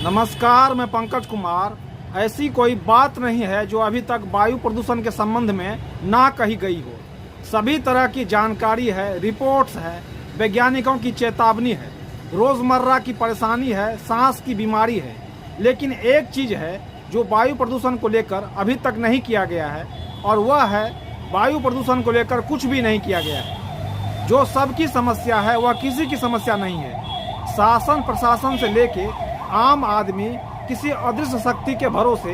नमस्कार, मैं पंकज कुमार। ऐसी कोई बात नहीं है जो अभी तक वायु प्रदूषण के संबंध में ना कही गई हो। सभी तरह की जानकारी है, रिपोर्ट्स है, वैज्ञानिकों की चेतावनी है, रोजमर्रा की परेशानी है, सांस की बीमारी है। लेकिन एक चीज है जो वायु प्रदूषण को लेकर अभी तक नहीं किया गया है, और वह है वायु प्रदूषण को लेकर कुछ भी नहीं किया गया है। जो सबकी समस्या है वह किसी की समस्या नहीं है। शासन प्रशासन से लेके आम आदमी किसी अदृश्य शक्ति के भरोसे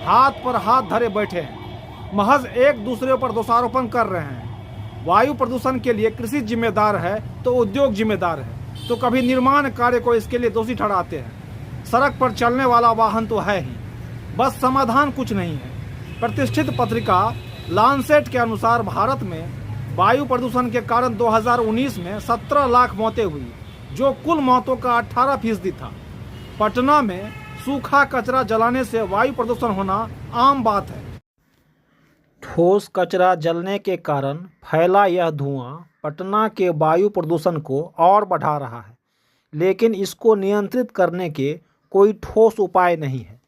हाथ पर हाथ धरे बैठे हैं, महज एक दूसरे पर दोषारोपण कर रहे हैं। वायु प्रदूषण के लिए कृषि जिम्मेदार है तो उद्योग जिम्मेदार है, तो कभी निर्माण कार्य को इसके लिए दोषी ठहराते हैं। सड़क पर चलने वाला वाहन तो है ही, बस समाधान कुछ नहीं है। प्रतिष्ठित पत्रिका लांसेट के अनुसार भारत में वायु प्रदूषण के कारण 2019 में 17 लाख मौतें हुई, जो कुल मौतों का 18% था। पटना में सूखा कचरा जलाने से वायु प्रदूषण होना आम बात है। ठोस कचरा जलने के कारण फैला यह धुआं पटना के वायु प्रदूषण को और बढ़ा रहा है, लेकिन इसको नियंत्रित करने के कोई ठोस उपाय नहीं है।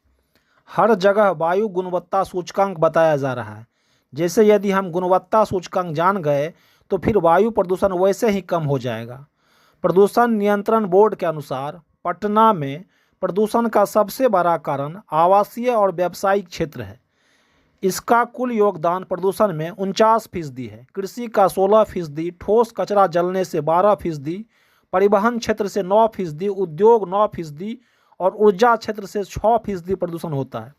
हर जगह वायु गुणवत्ता सूचकांक बताया जा रहा है, जैसे यदि हम गुणवत्ता सूचकांक जान गए तो फिर वायु प्रदूषण वैसे ही कम हो जाएगा। प्रदूषण नियंत्रण बोर्ड के अनुसार पटना में प्रदूषण का सबसे बड़ा कारण आवासीय और व्यावसायिक क्षेत्र है। इसका कुल योगदान प्रदूषण में 49% है। कृषि का 16%, ठोस कचरा जलने से 12%, परिवहन क्षेत्र से 9%, उद्योग 9% और ऊर्जा क्षेत्र से 6% प्रदूषण होता है।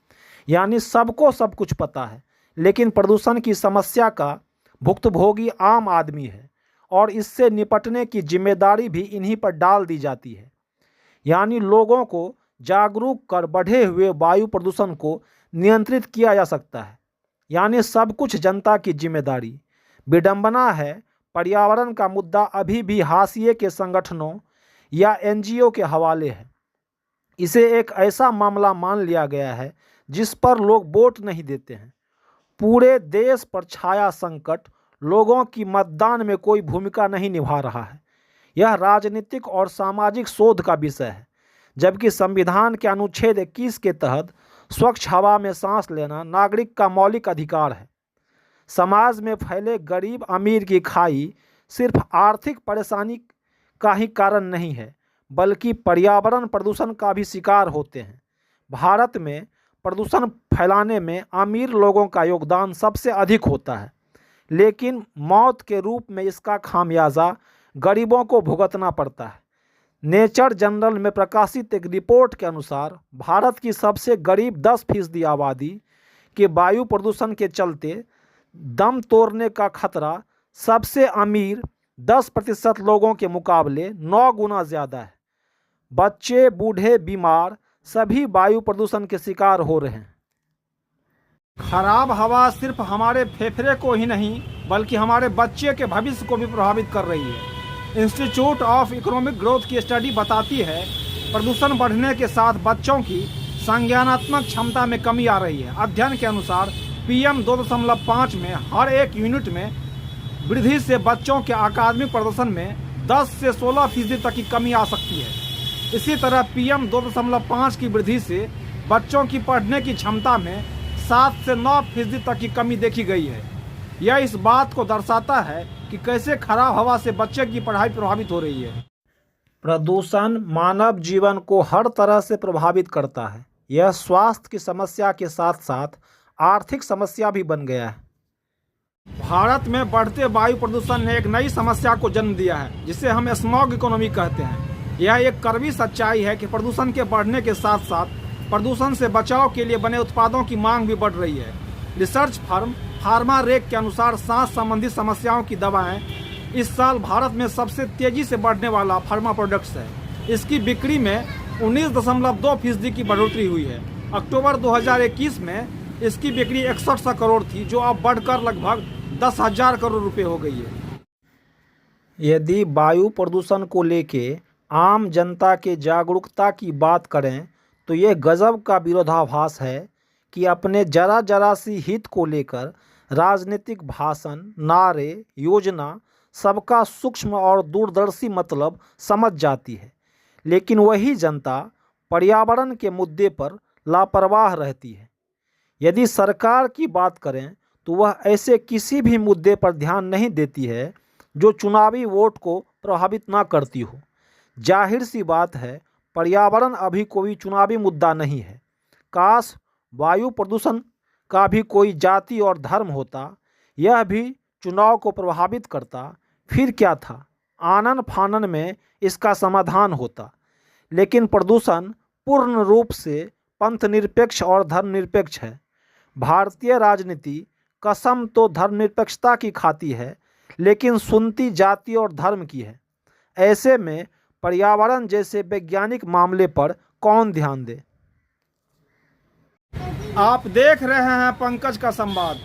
यानी सबको सब कुछ पता है, लेकिन प्रदूषण की समस्या का भुक्तभोगी आम आदमी है और इससे निपटने की जिम्मेदारी भी इन्हीं पर डाल दी जाती है। यानी लोगों को जागरूक कर बढ़े हुए वायु प्रदूषण को नियंत्रित किया जा सकता है। यानी सब कुछ जनता की जिम्मेदारी। विडंबना है, पर्यावरण का मुद्दा अभी भी हाशिए के संगठनों या एनजीओ के हवाले है। इसे एक ऐसा मामला मान लिया गया है जिस पर लोग वोट नहीं देते हैं। पूरे देश पर छाया संकट, लोगों की मतदान में कोई भूमिका नहीं निभा रहा है। यह राजनीतिक और सामाजिक शोध का विषय है, जबकि संविधान के अनुच्छेद 21 के तहत स्वच्छ हवा में सांस लेना नागरिक का मौलिक अधिकार है। समाज में फैले गरीब अमीर की खाई सिर्फ आर्थिक परेशानी का ही कारण नहीं है, बल्कि पर्यावरण प्रदूषण का भी शिकार होते हैं। भारत में प्रदूषण फैलाने में अमीर लोगों का योगदान सबसे अधिक होता है, लेकिन मौत के रूप में इसका खामियाजा गरीबों को भुगतना पड़ता है। नेचर जर्नल में प्रकाशित एक रिपोर्ट के अनुसार भारत की सबसे गरीब 10% आबादी के वायु प्रदूषण के चलते दम तोड़ने का खतरा सबसे अमीर 10% लोगों के मुकाबले 9 गुना ज़्यादा है। बच्चे, बूढ़े, बीमार सभी वायु प्रदूषण के शिकार हो रहे हैं। खराब हवा सिर्फ हमारे फेफड़े को ही नहीं, बल्कि हमारे बच्चे के भविष्य को भी प्रभावित कर रही है। इंस्टीट्यूट ऑफ इकोनॉमिक ग्रोथ की स्टडी बताती है प्रदूषण बढ़ने के साथ बच्चों की संज्ञानात्मक क्षमता में कमी आ रही है। अध्ययन के अनुसार PM 2.5 में हर एक यूनिट में वृद्धि से बच्चों के अकादमिक प्रदर्शन में 10 से 16% तक की कमी आ सकती है। इसी तरह PM 2.5 की वृद्धि से बच्चों की पढ़ने की क्षमता में 7 से 9% तक की कमी देखी गई है। यह इस बात को दर्शाता है कि कैसे खराब हवा से बच्चे की पढ़ाई प्रभावित हो रही है। प्रदूषण मानव जीवन को हर तरह से प्रभावित करता है। यह स्वास्थ्य की समस्या के साथ साथ आर्थिक समस्या भी बन गया है। भारत में बढ़ते वायु प्रदूषण ने एक नई समस्या को जन्म दिया है, जिसे हम स्मॉग इकोनॉमी कहते हैं। यह एक कड़वी सच्चाई है कि प्रदूषण के बढ़ने के साथ साथ प्रदूषण से बचाव के लिए बने उत्पादों की मांग भी बढ़ रही है। रिसर्च फर्म फार्मारेक के अनुसार सांस संबंधी समस्याओं की दवाएं इस साल भारत में सबसे तेजी से बढ़ने वाला फार्मा प्रोडक्ट्स है। इसकी बिक्री में 19.2% की बढ़ोतरी हुई है। अक्टूबर 2021 में इसकी बिक्री 6100 करोड़ थी, जो अब बढ़कर लगभग 10,000 करोड़ रुपए हो गई है। यदि वायु प्रदूषण को लेके आम जनता के जागरूकता की बात करें तो ये गजब का विरोधाभास है कि अपने जरा जरा सी हित को लेकर राजनीतिक भाषण, नारे, योजना सबका सूक्ष्म और दूरदर्शी मतलब समझ जाती है, लेकिन वही जनता पर्यावरण के मुद्दे पर लापरवाह रहती है। यदि सरकार की बात करें तो वह ऐसे किसी भी मुद्दे पर ध्यान नहीं देती है जो चुनावी वोट को प्रभावित ना करती हो। जाहिर सी बात है, पर्यावरण अभी कोई चुनावी मुद्दा नहीं है। काश वायु प्रदूषण का भी कोई जाति और धर्म होता, यह भी चुनाव को प्रभावित करता, फिर क्या था, आनन फानन में इसका समाधान होता। लेकिन प्रदूषण पूर्ण रूप से पंथनिरपेक्ष और धर्मनिरपेक्ष है। भारतीय राजनीति कसम तो धर्मनिरपेक्षता की खाती है, लेकिन सुनती जाति और धर्म की है। ऐसे में पर्यावरण जैसे वैज्ञानिक मामले पर कौन ध्यान दे। आप देख रहे हैं पंकज का संवाद।